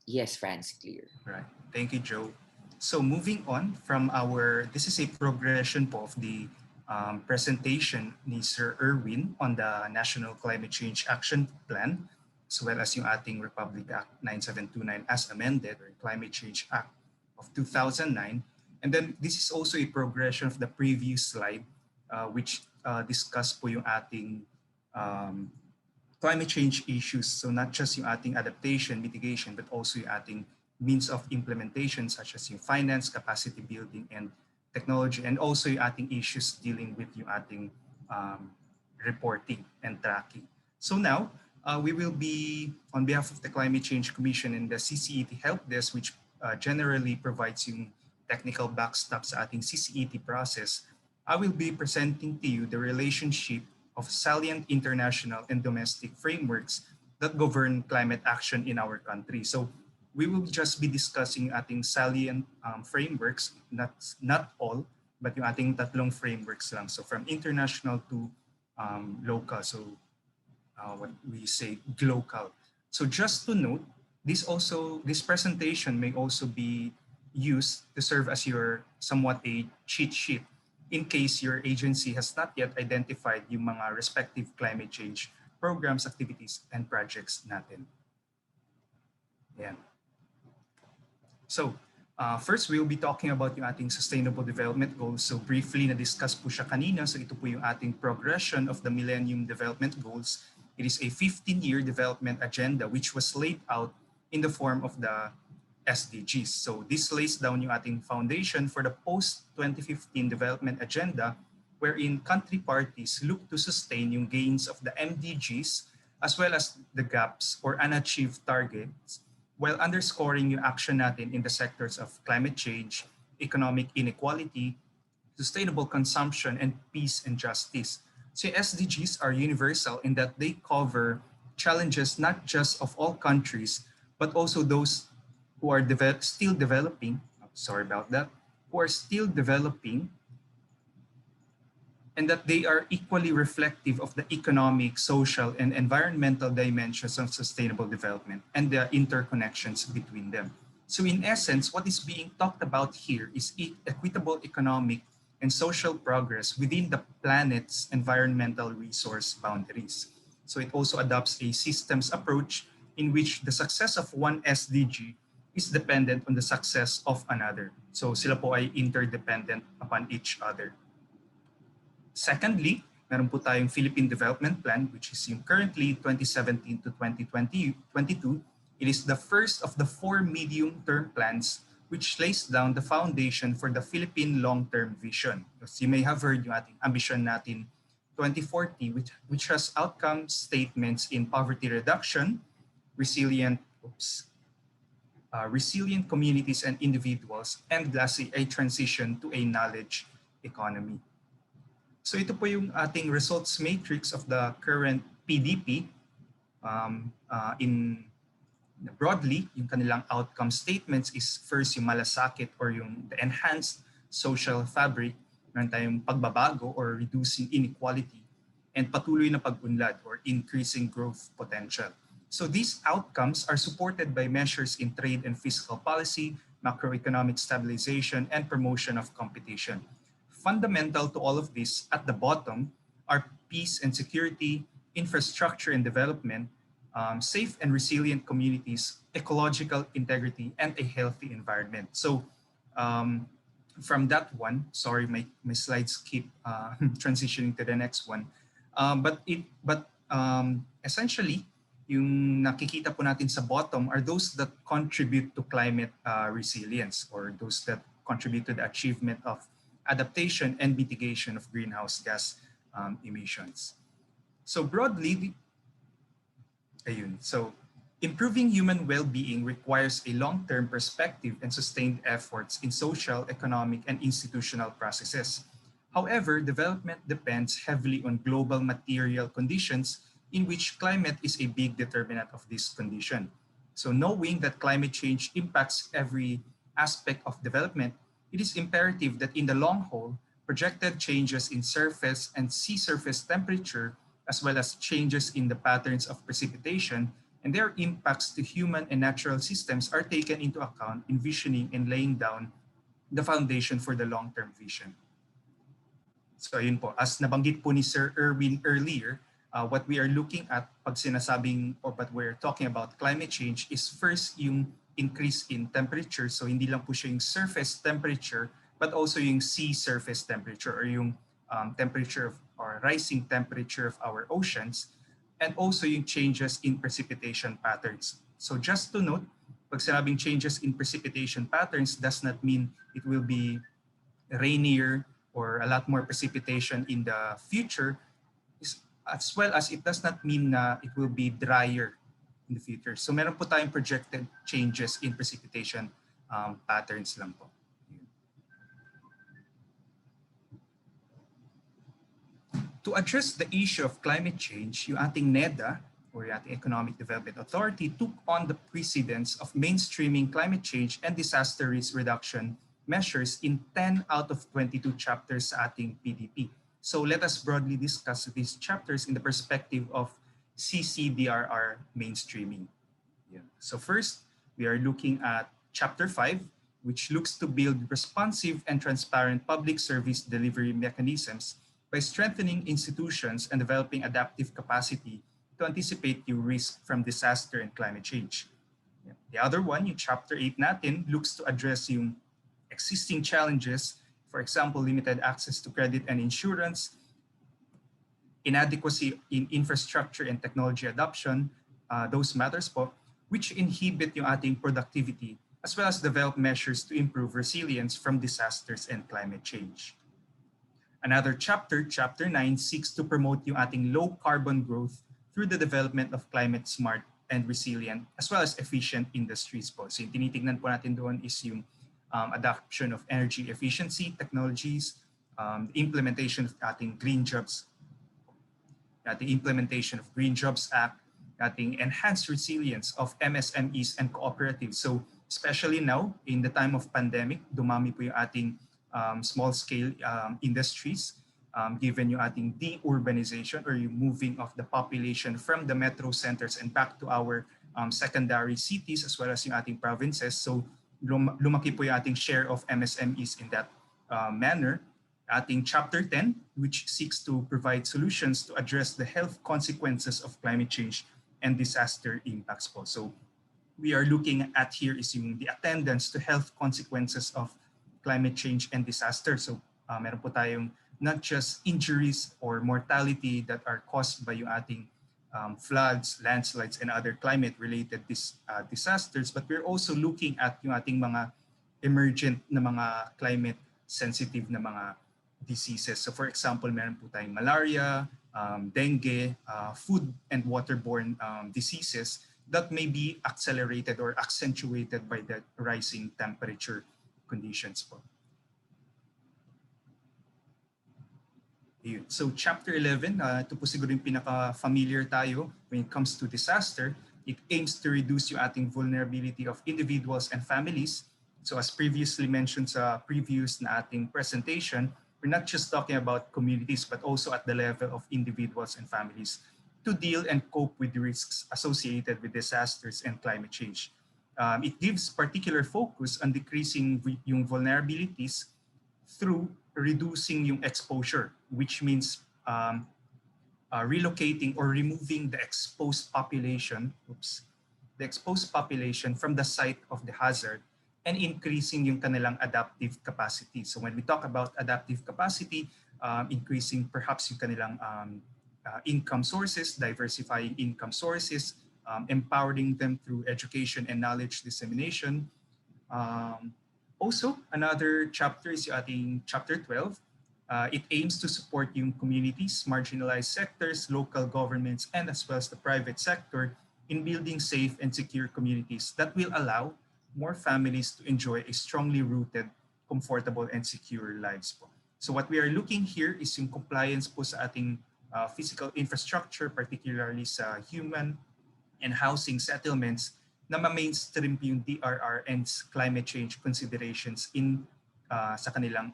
Yes, France, clear. Right. Thank you, Joe. So moving on from this is a progression po of the presentation ni Sir Erwin on the National Climate Change Action Plan, as well as yung ating Republic Act 9729 as amended, or Climate Change Act of 2009. And then this is also a progression of the previous slide, which discussed po yung ating um, climate change issues. So not just yung ating adaptation, mitigation, but also yung ating means of implementation such as yung finance, capacity building, and technology, and also yung ating issues dealing with yung ating um, reporting and tracking. So now, we will be, on behalf of the Climate Change Commission and the CCET Help Desk, which generally provides yung technical backstop sa ating CCET process, I will be presenting to you the relationship of salient international and domestic frameworks that govern climate action in our country. So we will just be discussing ating salient frameworks, not all, but yung ating tatlong frameworks lang. So from international to local, so what we say glocal. So just to note, this presentation may also be used to serve as your somewhat a cheat sheet in case your agency has not yet identified yung mga respective climate change programs, activities, and projects natin. Yan. So, first, we will be talking about yung ating Sustainable Development Goals. So, briefly na-discuss po siya kanina. So, ito po yung ating progression of the Millennium Development Goals. It is a 15-year development agenda which was laid out in the form of the SDGs. So, this lays down yung ating foundation for the post-2015 development agenda wherein country parties look to sustain yung gains of the MDGs as well as the gaps or unachieved targets while underscoring yung action natin in the sectors of climate change, economic inequality, sustainable consumption, and peace and justice. So SDGs are universal in that they cover challenges not just of all countries, but also those who are still developing, sorry about that, who are still developing, and that they are equally reflective of the economic, social, and environmental dimensions of sustainable development and the interconnections between them. So in essence, what is being talked about here is equitable economic and social progress within the planet's environmental resource boundaries. So it also adopts a systems approach in which the success of one SDG is dependent on the success of another. So sila po ay interdependent upon each other. Secondly, meron po tayong Philippine Development Plan, which is yung currently 2017 to 2022. It is the first of the 4 medium-term plans which lays down the foundation for the Philippine long-term vision. As you may have heard yung ating ambition natin 2040, which has outcome statements in poverty reduction, resilient communities and individuals, and lastly, a transition to a knowledge economy. So ito po yung ating results matrix of the current PDP. In broadly, yung kanilang outcome statements is first yung malasakit or yung the enhanced social fabric, meron tayong pagbabago or reducing inequality, and patuloy na pag-unlad or increasing growth potential. So these outcomes are supported by measures in trade and fiscal policy, macroeconomic stabilization, and promotion of competition. Fundamental to all of this at the bottom are peace and security, infrastructure and development, safe and resilient communities, ecological integrity, and a healthy environment. So from that one, sorry, my slides keep transitioning to the next one. Essentially, yung nakikita po natin sa bottom are those that contribute to climate resilience, or those that contribute to the achievement of adaptation and mitigation of greenhouse gas emissions. So broadly, improving human well-being requires a long-term perspective and sustained efforts in social, economic, and institutional processes. However, development depends heavily on global material conditions in which climate is a big determinant of this condition. So knowing that climate change impacts every aspect of development, it is imperative that in the long haul, projected changes in surface and sea surface temperature, as well as changes in the patterns of precipitation and their impacts to human and natural systems are taken into account in visioning and laying down the foundation for the long-term vision. So ayun po, as nabanggit po ni Sir Erwin earlier, what we are looking at pag sinasabing or what we're talking about climate change is first yung increase in temperature. So hindi lang po siya yung surface temperature, but also yung sea surface temperature or yung temperature of, or rising temperature of our oceans, and also yung changes in precipitation patterns. So just to note, pag sinabing changes in precipitation patterns does not mean it will be rainier or a lot more precipitation in the future, as well as it does not mean na it will be drier in the future. So meron po tayong projected changes in precipitation patterns lang po. To address the issue of climate change, yung ating NEDA, or yung ating Economic Development Authority, took on the precedence of mainstreaming climate change and disaster risk reduction measures in 10 out of 22 chapters sa ating PDP. So let us broadly discuss these chapters in the perspective of CCDRR mainstreaming. Yeah. So first, we are looking at Chapter 5, which looks to build responsive and transparent public service delivery mechanisms by strengthening institutions and developing adaptive capacity to anticipate the risk from disaster and climate change. Yeah. The other one, yung Chapter 8 natin, looks to address yung existing challenges, for example, limited access to credit and insurance, inadequacy in infrastructure and technology adoption, those matters po, which inhibit yung ating productivity, as well as develop measures to improve resilience from disasters and climate change. Another chapter, Chapter 9, seeks to promote yung ating low carbon growth through the development of climate smart and resilient, as well as efficient industries po. So yung tinitignan po natin doon is yung adoption of energy efficiency technologies, the implementation of ating Green Jobs, the implementation of Green Jobs Act, ating enhanced resilience of MSMEs and cooperatives. So especially now, in the time of pandemic, dumami po yung ating small-scale industries, given yung ating de-urbanization or yung moving of the population from the metro centers and back to our secondary cities as well as yung ating provinces. So lumaki po yung ating share of MSMEs in that manner. Ating Chapter 10, which seeks to provide solutions to address the health consequences of climate change and disaster impacts po. So we are looking at here is yung the attendance to health consequences of climate change and disaster. So meron po tayong not just injuries or mortality that are caused by yung ating floods, landslides, and other climate-related disasters, but we're also looking at yung ating mga emergent na mga climate-sensitive na mga diseases. So for example, meron po tayong malaria, dengue, food and waterborne diseases that may be accelerated or accentuated by the rising temperature conditions po. So Chapter 11, ito po siguro yung pinaka-familiar tayo when it comes to disaster. It aims to reduce yung ating vulnerability of individuals and families. So as previously mentioned sa previous na ating presentation, we're not just talking about communities but also at the level of individuals and families to deal and cope with the risks associated with disasters and climate change. It gives particular focus on decreasing yung vulnerabilities through reducing yung exposure, which means relocating or removing the exposed population, from the site of the hazard and increasing yung kanilang adaptive capacity. So when we talk about adaptive capacity, increasing perhaps yung kanilang income sources, diversifying income sources, empowering them through education and knowledge dissemination. Also, another chapter is yung ating Chapter 12. It aims to support yung communities, marginalized sectors, local governments, and as well as the private sector in building safe and secure communities that will allow more families to enjoy a strongly rooted, comfortable, and secure lives po. So what we are looking here is yung compliance po sa ating physical infrastructure, particularly sa human and housing settlements na ma-mainstream yung DRR and climate change considerations in sa kanilang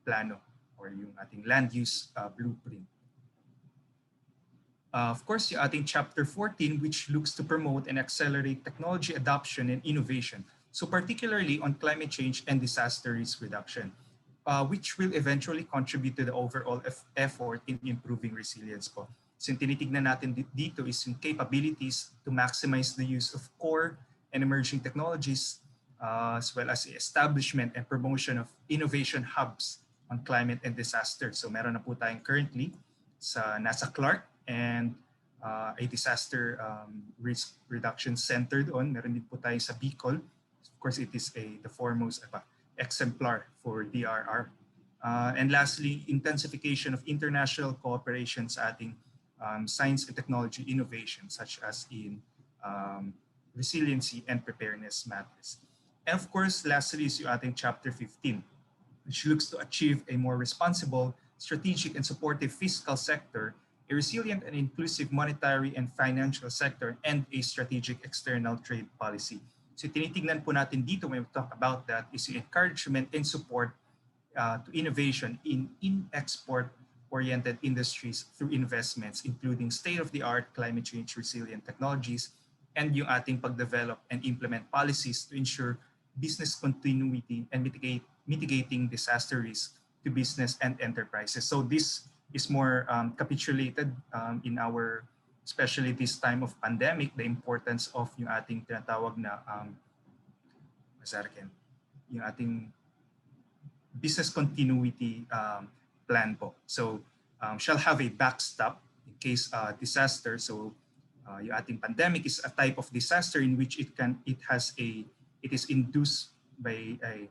plano or yung ating land use blueprint. Of course, yung ating Chapter 14, which looks to promote and accelerate technology adoption and innovation. So particularly on climate change and disaster risk reduction, which will eventually contribute to the overall effort in improving resilience po. So yung tinitignan natin dito is yung capabilities to maximize the use of core and emerging technologies, as well as the establishment and promotion of innovation hubs on climate and disaster. So meron na po tayong currently sa nasa Clark and a disaster risk reduction center doon. Meron din po tayo sa Bicol. Of course, it is the foremost exemplar for DRR. And lastly, intensification of international cooperation sa ating science and technology innovation, such as in resiliency and preparedness matters. And of course, lastly is yung ating Chapter 15, which looks to achieve a more responsible, strategic and supportive fiscal sector, a resilient and inclusive monetary and financial sector, and a strategic external trade policy. So tinitingnan po natin dito when we talk about that is yung encouragement and support to innovation in export-oriented industries through investments, including state-of-the-art climate change resilient technologies, and yung ating pag-develop and implement policies to ensure business continuity and mitigating disaster risk to business and enterprises. So this is more capitulated in our, especially this time of pandemic, the importance of yung ating tinatawag na yung ating business continuity plan po. So shall have a backstop in case disaster. So yung ating pandemic is a type of disaster in which it is induced by a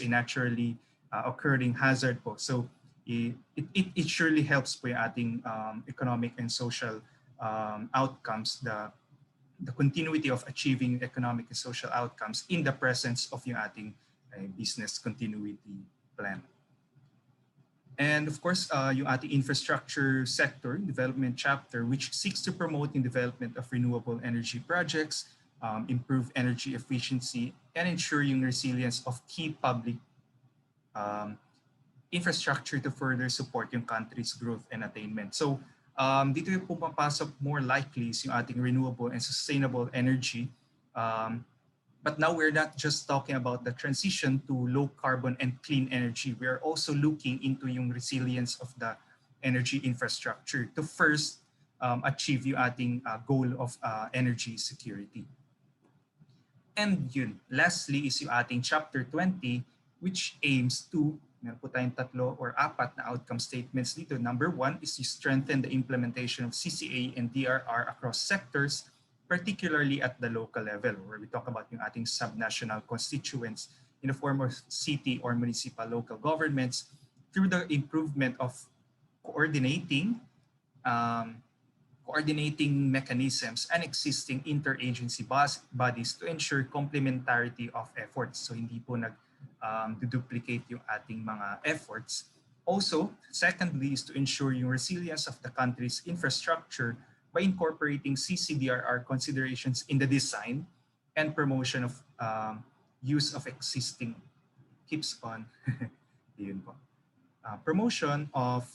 naturally occurring hazard po. So it surely helps po yung ating economic and social outcomes, the continuity of achieving economic and social outcomes in the presence of yung ating business continuity plan. And of course, yung ating infrastructure sector development chapter, which seeks to promote the development of renewable energy projects, improve energy efficiency, and ensure yung resilience of key public infrastructure to further support yung country's growth and attainment. So dito yung pumapasok more likely is yung ating renewable and sustainable energy. But now we're not just talking about the transition to low carbon and clean energy. We are also looking into yung resilience of the energy infrastructure to first achieve yung ating goal of energy security. And yun, lastly is yung ating Chapter 20, which aims to, meron po tayong tatlo or apat na outcome statements dito. Number one is to strengthen the implementation of CCA and DRR across sectors, particularly at the local level, where we talk about yung ating subnational constituents in the form of city or municipal local governments through the improvement of coordinating mechanisms and existing interagency bodies to ensure complementarity of efforts. So hindi po duplicate yung ating mga efforts. Also, secondly is to ensure yung resilience of the country's infrastructure by incorporating CCDRR considerations in the design and promotion of use of existing promotion of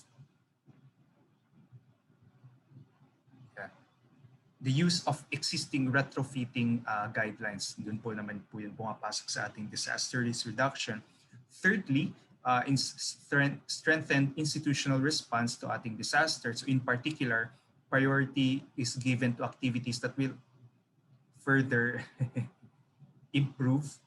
the use of existing retrofitting guidelines. Doon po naman po yun pumapasok sa ating disaster risk reduction. Thirdly, strengthen institutional response to ating disasters. So in particular, priority is given to activities that will further improve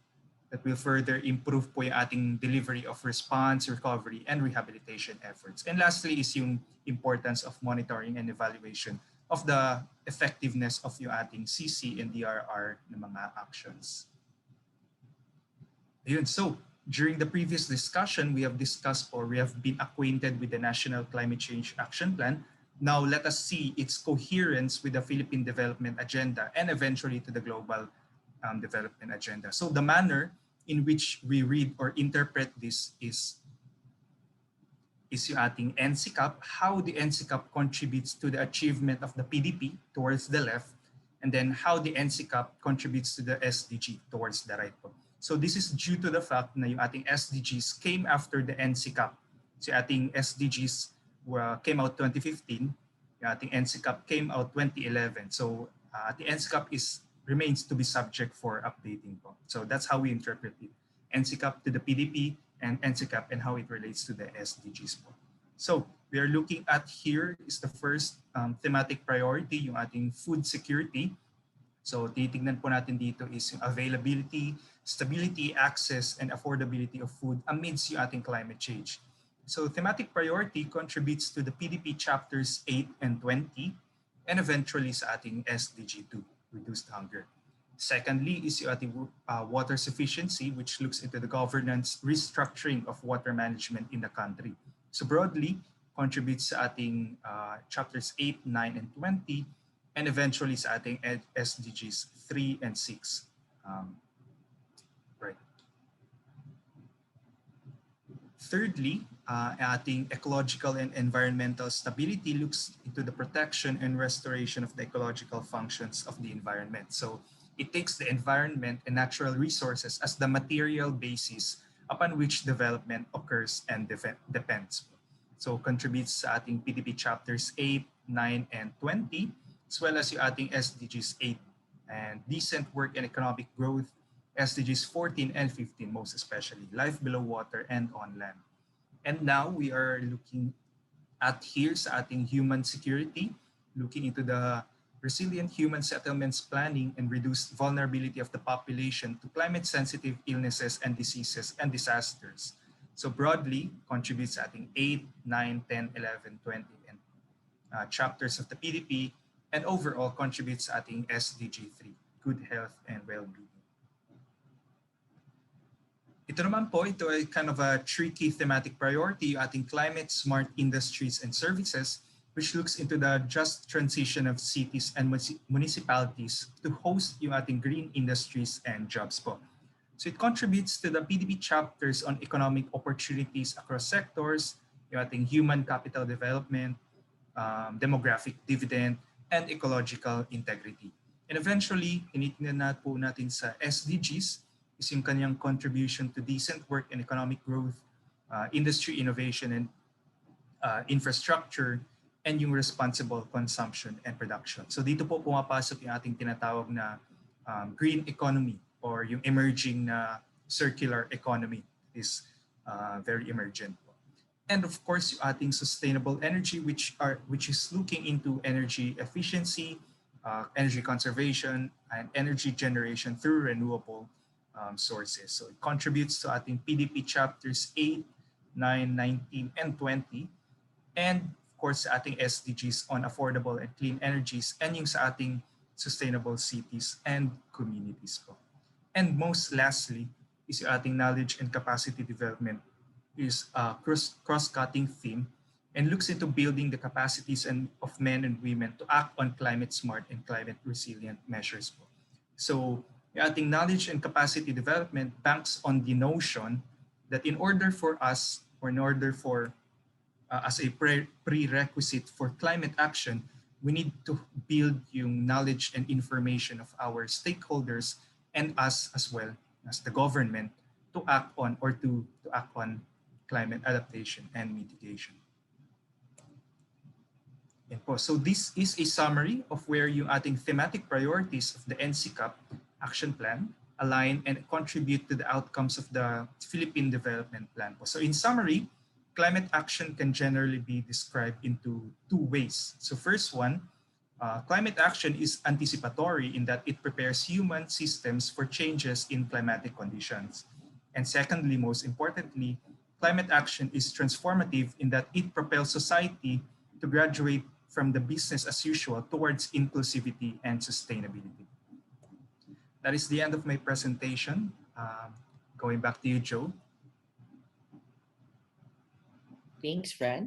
po yung ating delivery of response, recovery, and rehabilitation efforts. And lastly is yung importance of monitoring and evaluation of the effectiveness of yung ating CC and DRR na mga actions. Ayun, so during the previous discussion, we have been acquainted with the National Climate Change Action Plan. Now let us see its coherence with the Philippine Development Agenda and eventually to the Global Development Agenda. So the manner in which we read or interpret this is yung ating NCCAP, how the NCCAP contributes to the achievement of the PDP towards the left, and then how the NCCAP contributes to the SDG towards the right. So this is due to the fact na yung ating SDGs came after the NCCAP. So ating SDGs came out 2015, yung ating NCCAP came out 2011. So the NCCAP remains to be subject for updating po. So that's how we interpret it. NCCAP to the PDP and NCCAP and how it relates to the SDGs po. So we are looking at here is the first thematic priority, yung ating food security. So titignan po natin dito is yung availability, stability, access, and affordability of food amidst yung ating climate change. So thematic priority contributes to the PDP chapters 8 and 20 and eventually sa ating SDG 2, reduced hunger. Secondly is yung ating water sufficiency, which looks into the governance restructuring of water management in the country. So broadly, contributes sa ating chapters 8, 9, and 20, and eventually sa ating SDGs 3 and 6. Right. Thirdly, ating ecological and environmental stability looks into the protection and restoration of the ecological functions of the environment. So it takes the environment and natural resources as the material basis upon which development occurs and depends. So contributes sa ating PDP chapters 8, 9, and 20, as well as yung ating SDGs 8 and decent work and economic growth, SDGs 14 and 15 most especially, life below water and on land. And now we are looking at here sa ating human security, looking into the resilient human settlements planning and reduced vulnerability of the population to climate-sensitive illnesses and diseases and disasters. So broadly, contributes sa ating 8, 9, 10, 11, 20, and chapters of the PDP, and overall contributes sa ating SDG 3, good health and well-being. Ito naman po, ito ay kind of a tricky thematic priority, yung ating climate smart industries and services, which looks into the just transition of cities and municipalities to host yung ating green industries and jobs po. So it contributes to the PDP chapters on economic opportunities across sectors, yung ating human capital development, demographic dividend, and ecological integrity. And eventually, tinitingnan na po natin sa SDGs is yung kanyang contribution to decent work and economic growth, industry innovation and infrastructure, and yung responsible consumption and production. So dito po pumapasok yung ating tinatawag na green economy or yung emerging circular economy is very emergent. And of course, yung ating sustainable energy, which is looking into energy efficiency, energy conservation, and energy generation through renewable sources. So it contributes to ating PDP chapters 8, 9, 19, and 20. And of course, sa ating SDGs on affordable and clean energies, and yung sa ating sustainable cities and communities po. And most lastly, is yung ating knowledge and capacity development is a cross-cutting theme and looks into building the capacities of men and women to act on climate smart and climate resilient measures po. So yung ating knowledge and capacity development banks on the notion that in order for us, or in order for as a prerequisite for climate action, we need to build yung knowledge and information of our stakeholders and us as well as the government to act on climate adaptation and mitigation. So this is a summary of where yung ating thematic priorities of the NCCAP action plan align and contribute to the outcomes of the Philippine Development Plan. So in summary, climate action can generally be described into two ways. So first one, climate action is anticipatory in that it prepares human systems for changes in climatic conditions. And secondly, most importantly, climate action is transformative in that it propels society to graduate from the business as usual towards inclusivity and sustainability. That is the end of my presentation. Going back to you, Joe. Thanks, Fran.